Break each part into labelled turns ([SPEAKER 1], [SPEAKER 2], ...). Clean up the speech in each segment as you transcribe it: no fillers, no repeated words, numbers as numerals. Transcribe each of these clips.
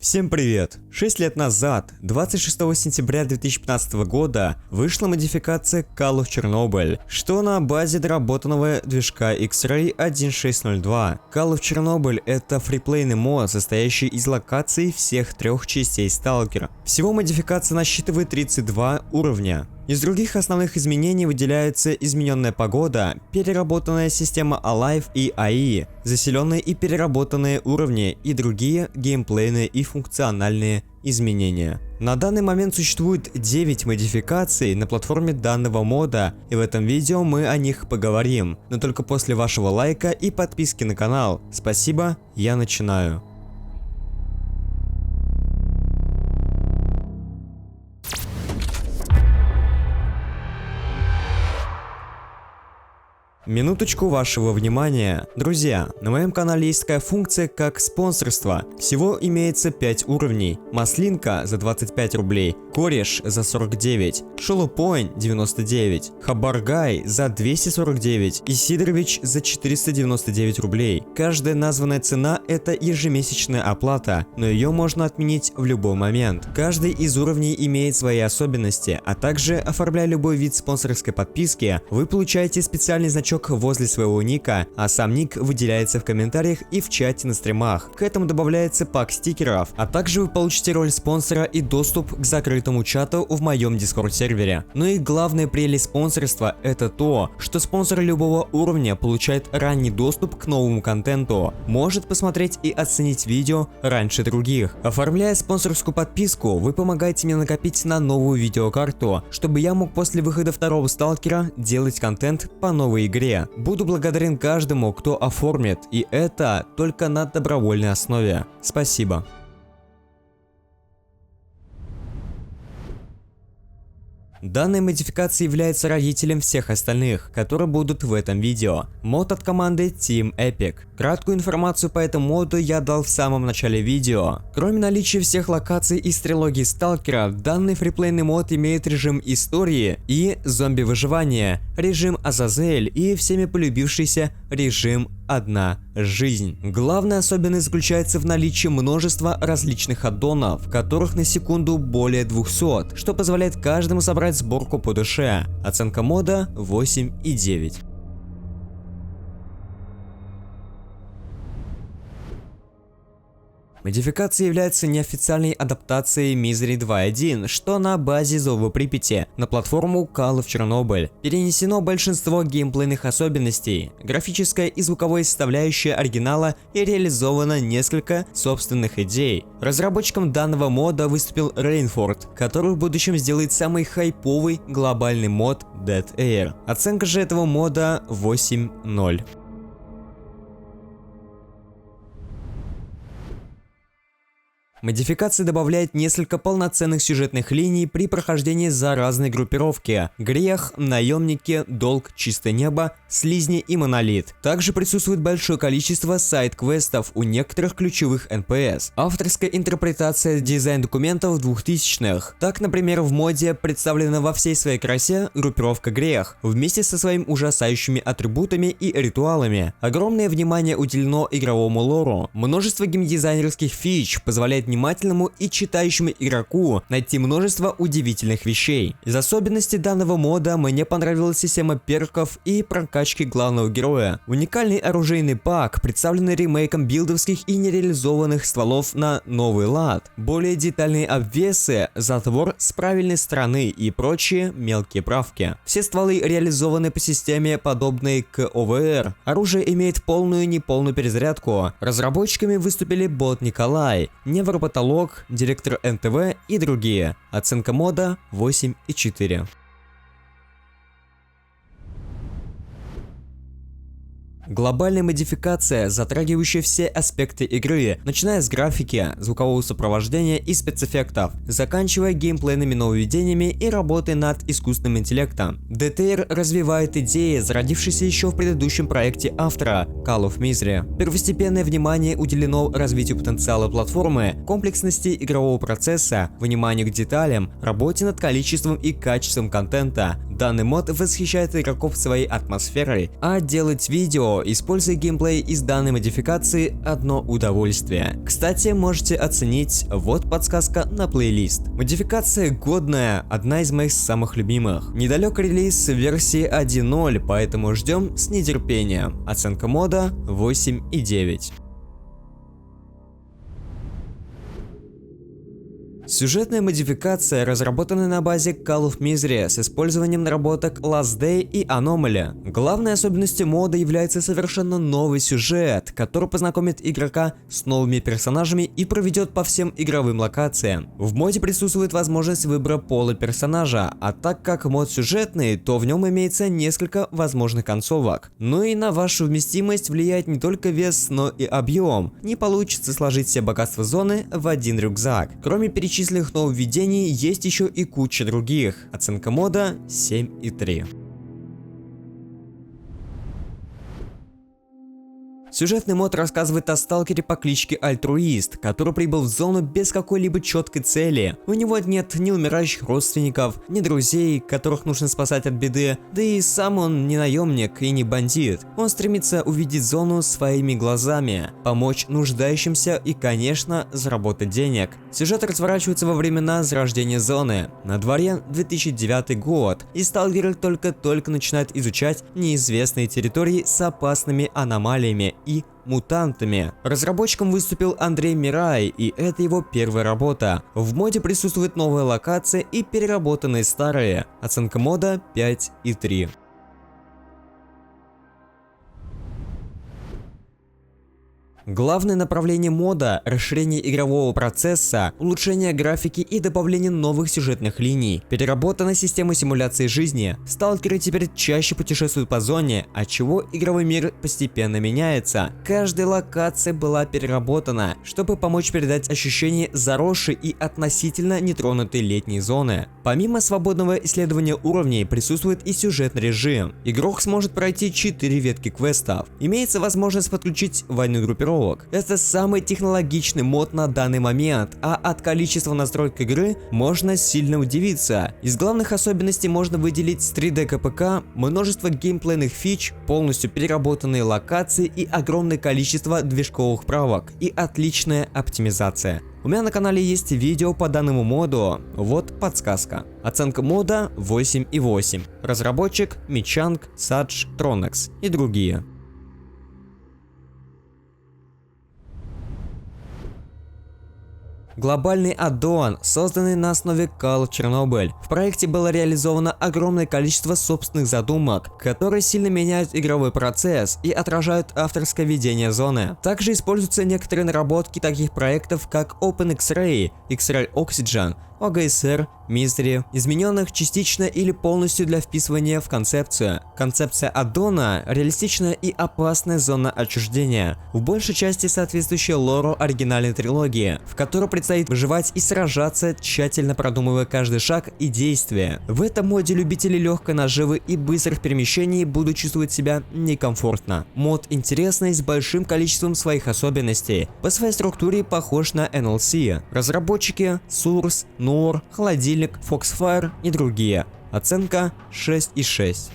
[SPEAKER 1] Всем привет! 6 лет назад, 26 сентября 2015 года, вышла модификация Call of Chernobyl, что на базе доработанного движка X-Ray 1602. Call of Chernobyl — это фриплейный мод, состоящий из локаций всех трех частей Stalker. Всего модификация насчитывает 32 уровня. Из других основных изменений выделяются измененная погода, переработанная система Alive и AI, заселенные и переработанные уровни и другие геймплейные и функциональные изменения. На данный момент существует 9 модификаций на платформе данного мода, и в этом видео мы о них поговорим, но только после вашего лайка и подписки на канал. Спасибо, я начинаю. Минуточку вашего внимания. Друзья, на моем канале есть такая функция, как спонсорство. Всего имеется 5 уровней. Маслинка за 25 рублей, Кореш за 49, Шолопонь 99, Хабаргай за 249 и Сидорович за 499 рублей. Каждая названная цена — это ежемесячная оплата, но ее можно отменить в любой момент. Каждый из уровней имеет свои особенности, а также, оформляя любой вид спонсорской подписки, вы получаете специальный значок возле своего ника, а сам ник выделяется в комментариях и в чате на стримах. К этому добавляется пак стикеров, а также вы получите роль спонсора и доступ к закрытому чату в моем Discord сервере. Ну и главная прелесть спонсорства — это то, что спонсор любого уровня получает ранний доступ к новому контенту, может посмотреть и оценить видео раньше других. Оформляя спонсорскую подписку, вы помогаете мне накопить на новую видеокарту, чтобы я мог после выхода второго сталкера делать контент по новой игре. Буду благодарен каждому, кто оформит, и это только на добровольной основе. Спасибо. Данная модификация является родителем всех остальных, которые будут в этом видео. Мод от команды Team Epic. Краткую информацию по этому моду я дал в самом начале видео. Кроме наличия всех локаций из трилогии Сталкера, данный фриплейный мод имеет режим истории и зомби-выживания, режим Азазель и всеми полюбившийся режим «Одна жизнь». Главная особенность заключается в наличии множества различных аддонов, которых на секунду более 200, что позволяет каждому собрать сборку по душе. Оценка мода 8,9. Модификация является неофициальной адаптацией Misery 2.1, что на базе Зова Припяти, на платформу Call of Chernobyl. Перенесено большинство геймплейных особенностей, графическая и звуковая составляющая оригинала и реализовано несколько собственных идей. Разработчиком данного мода выступил Rainford, который в будущем сделает самый хайповый глобальный мод Dead Air. Оценка же этого мода 8.0. Модификация добавляет несколько полноценных сюжетных линий при прохождении за разные группировки: Грех, Наемники, Долг, Чистое Небо, Слизни и Монолит. Также присутствует большое количество сайд-квестов у некоторых ключевых NPS. Авторская интерпретация дизайн-документов 2000-х. Так, например, в моде представлена во всей своей красе группировка Грех, вместе со своими ужасающими атрибутами и ритуалами. Огромное внимание уделено игровому лору. Множество геймдизайнерских фич позволяет внимательному и читающему игроку найти множество удивительных вещей. Из особенностей данного мода мне понравилась система перков и прокачки главного героя. Уникальный оружейный пак, представленный ремейком билдовских и нереализованных стволов на новый лад, более детальные обвесы, затвор с правильной стороны и прочие мелкие правки. Все стволы реализованы по системе, подобной к ОВР. Оружие имеет полную и неполную перезарядку. Разработчиками выступили Бот Николай, Невропатолог, директор НТВ и другие. Оценка мода 8,4. Глобальная модификация, затрагивающая все аспекты игры, начиная с графики, звукового сопровождения и спецэффектов, заканчивая геймплейными нововведениями и работой над искусственным интеллектом. DTR развивает идеи, зародившиеся еще в предыдущем проекте автора Call of Misery. Первостепенное внимание уделено развитию потенциала платформы, комплексности игрового процесса, вниманию к деталям, работе над количеством и качеством контента. Данный мод восхищает игроков своей атмосферой, а делать видео что, используя геймплей из данной модификации, одно удовольствие. Кстати, можете оценить, вот подсказка на плейлист. Модификация годная, одна из моих самых любимых. Недалек релиз версии 1.0, поэтому ждем с нетерпением. Оценка мода 8,9. Сюжетная модификация, разработанная на базе Call of Misery с использованием наработок Last Day и Anomaly. Главной особенностью мода является совершенно новый сюжет, который познакомит игрока с новыми персонажами и проведет по всем игровым локациям. В моде присутствует возможность выбора пола персонажа, а так как мод сюжетный, то в нем имеется несколько возможных концовок. Ну и на вашу вместимость влияет не только вес, но и объем. Не получится сложить все богатства зоны в один рюкзак. Кроме перечисленных нововведений, есть еще и куча других. Оценка мода 7,3. Сюжетный мод рассказывает о сталкере по кличке Альтруист, который прибыл в зону без какой-либо четкой цели. У него нет ни умирающих родственников, ни друзей, которых нужно спасать от беды, да и сам он не наемник и не бандит. Он стремится увидеть зону своими глазами, помочь нуждающимся и, конечно, заработать денег. Сюжет разворачивается во времена зарождения зоны. На дворе 2009 год, и сталкеры только-только начинают изучать неизвестные территории с опасными аномалиями и мутантами. Разработчиком выступил Андрей Мирай, и это его первая работа. В моде присутствует новая локация и переработанные старые. Оценка мода 5,3. Главное направление мода – расширение игрового процесса, улучшение графики и добавление новых сюжетных линий. Переработана система симуляции жизни. Сталкеры теперь чаще путешествуют по зоне, отчего игровой мир постепенно меняется. Каждая локация была переработана, чтобы помочь передать ощущение заросшей и относительно нетронутой летней зоны. Помимо свободного исследования уровней, присутствует и сюжетный режим. Игрок сможет пройти 4 ветки квестов. Имеется возможность подключить военную группировку. Это самый технологичный мод на данный момент, а от количества настроек игры можно сильно удивиться. Из главных особенностей можно выделить 3D КПК, множество геймплейных фич, полностью переработанные локации и огромное количество движковых правок и отличная оптимизация. У меня на канале есть видео по данному моду, вот подсказка. Оценка мода 8,8. Разработчик Michank, Sage, Tronex и другие. Глобальный аддон, созданный на основе Call of Chernobyl. В проекте было реализовано огромное количество собственных задумок, которые сильно меняют игровой процесс и отражают авторское видение зоны. Также используются некоторые наработки таких проектов, как OpenX-Ray, X-Ray Oxygen, OGSR, Misery, измененных частично или полностью для вписывания в концепцию. Концепция аддона – реалистичная и опасная зона отчуждения, в большей части соответствующая лору оригинальной трилогии, в которой предстоит выживать и сражаться, тщательно продумывая каждый шаг и действие. В этом моде любители легкой наживы и быстрых перемещений будут чувствовать себя некомфортно. Мод интересный, с большим количеством своих особенностей. По своей структуре похож на NLC. Разработчики Source, Noor, Холодильник, Foxfire и другие. Оценка 6,6.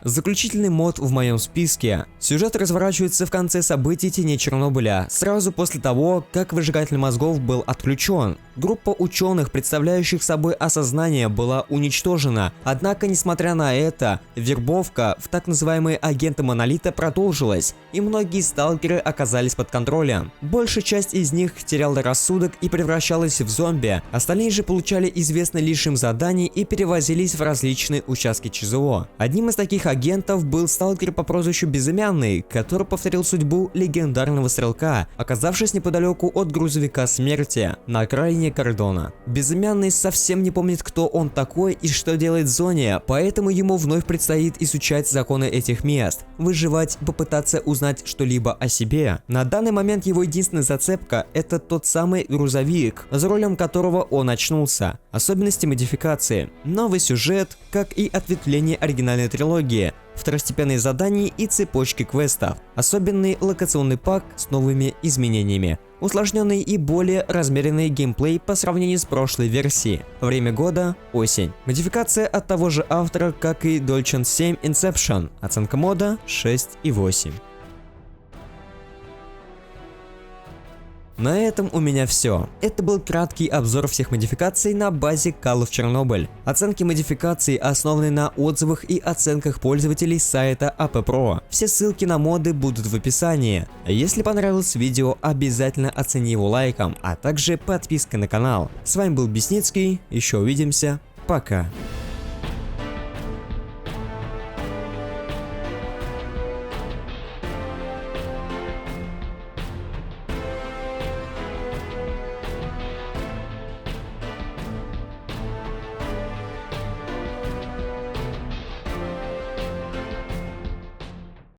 [SPEAKER 1] Заключительный мод в моем списке. Сюжет разворачивается в конце событий Теней Чернобыля, сразу после того, как выжигатель мозгов был отключен. Группа ученых, представляющих собой осознание, была уничтожена, однако, несмотря на это, вербовка в так называемые агенты Монолита продолжилась, и многие сталкеры оказались под контролем. Большая часть из них теряла рассудок и превращалась в зомби, остальные же получали известные лишь им задания и перевозились в различные участки ЧЗО. Одним из таких агентов был сталкер по прозвищу Безымянный, который повторил судьбу легендарного стрелка, оказавшись неподалеку от грузовика смерти на окраине кордона. Безымянный совсем не помнит, кто он такой и что делает в зоне, поэтому ему вновь предстоит изучать законы этих мест, выживать, попытаться узнать что-либо о себе. На данный момент его единственная зацепка – это тот самый грузовик, за рулем которого он очнулся. Особенности модификации. Новый сюжет, как и ответвление оригинальной трилогии. второстепенные задания и цепочки квестов, особенный локационный пак с новыми изменениями, усложненный и более размеренный геймплей по сравнению с прошлой версией. Время года – осень. Модификация от того же автора, как и Dolchen 7 Inception. Оценка мода – 6,8. На этом у меня все. Это был краткий обзор всех модификаций на базе Call of Chernobyl. Оценки модификаций основаны на отзывах и оценках пользователей с сайта AP-Pro. Все ссылки на моды будут в описании. Если понравилось видео, обязательно оцени его лайком, а также подпиской на канал. С вами был Бесницкий, еще увидимся, пока.